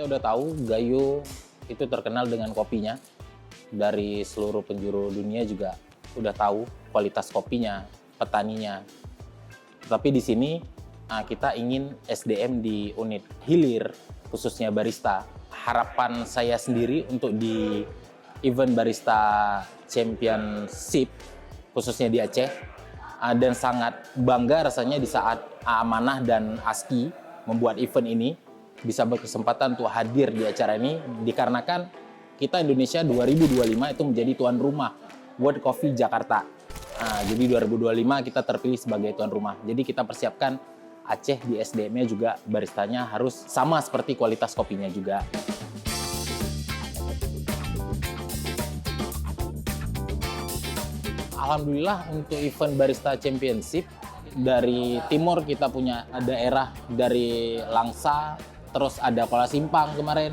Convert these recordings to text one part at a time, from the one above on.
kita udah tahu Gayo itu terkenal dengan kopinya. Dari seluruh penjuru dunia juga udah tahu kualitas kopinya, petaninya. Tapi di sini kita ingin SDM di unit hilir, khususnya barista. Harapan saya sendiri untuk di event Barista Championship, khususnya di Aceh, dan sangat bangga rasanya di saat Amanah dan ASKI membuat event ini, bisa berkesempatan untuk hadir di acara ini, dikarenakan kita Indonesia 2025 itu menjadi tuan rumah World Coffee Jakarta. Jadi 2025 kita terpilih sebagai tuan rumah. Jadi kita persiapkan Aceh di SDM-nya juga baristanya harus sama seperti kualitas kopinya juga. Alhamdulillah untuk event Barista Championship dari timur kita punya daerah dari Langsa, terus ada Kuala Simpang kemarin,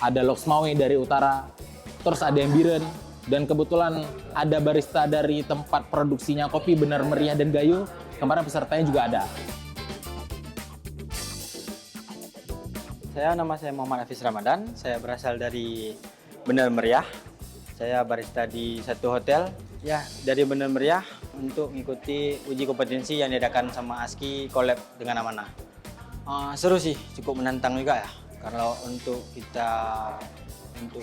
ada Loksmawe dari utara, terus ada yang Biren, dan kebetulan ada barista dari tempat produksinya kopi Benar Meriah dan Gayo, kemarin pesertanya juga ada. Nama saya Muhammad Hafiz Ramadan, saya berasal dari Benar Meriah. Saya barista di satu hotel, ya dari Benar Meriah untuk mengikuti uji kompetensi yang diadakan sama ASKI collab dengan Amanah. Seru sih, cukup menantang juga ya. Kalau untuk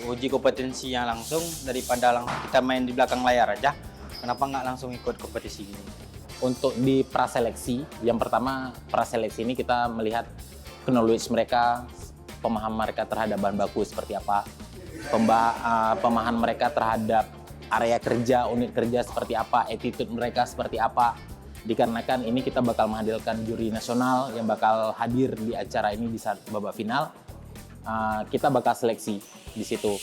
uji kompetensi yang langsung, daripada kita main di belakang layar aja, kenapa nggak langsung ikut kompetisi ini? Untuk di praseleksi, yang pertama praseleksi ini kita melihat knowledge mereka, pemahaman mereka terhadap bahan baku seperti apa, pemahaman mereka terhadap area kerja, unit kerja seperti apa, attitude mereka seperti apa. Dikarenakan ini kita bakal menghadirkan juri nasional yang bakal hadir di acara ini di saat babak final. Kita bakal seleksi di situ.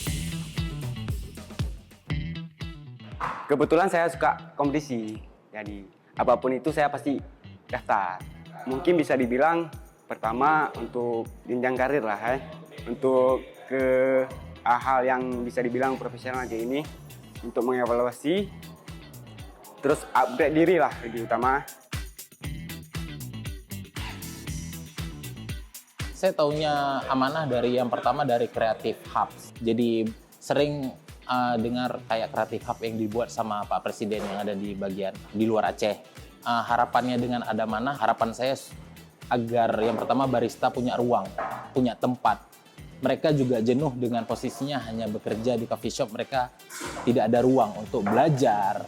Kebetulan saya suka kompetisi, jadi apapun itu saya pasti daftar. Mungkin bisa dibilang pertama untuk jenjang karir lah, untuk ke hal yang bisa dibilang profesional kayak ini, untuk mengevaluasi, terus upgrade diri lah lebih utama. Saya taunya Amanah dari yang pertama dari Creative Hubs. Jadi sering dengar kayak Creative Hub yang dibuat sama Pak Presiden yang ada di bagian di luar Aceh. Harapannya dengan ada Amanah, harapan saya agar yang pertama barista punya ruang, punya tempat. Mereka juga jenuh dengan posisinya hanya bekerja di coffee shop, mereka tidak ada ruang untuk belajar,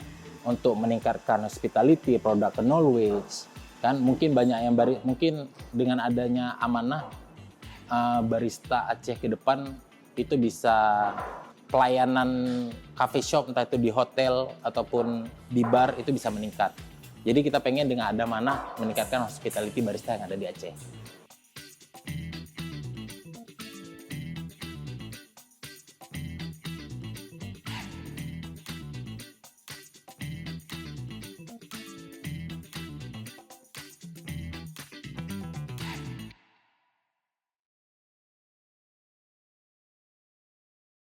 untuk meningkatkan hospitality, product knowledge. Kan mungkin banyak yang mungkin dengan adanya Amanah, barista Aceh ke depan itu bisa pelayanan coffee shop entah itu di hotel ataupun di bar itu bisa meningkat. Jadi kita pengen dengan ada Amanah meningkatkan hospitality barista yang ada di Aceh.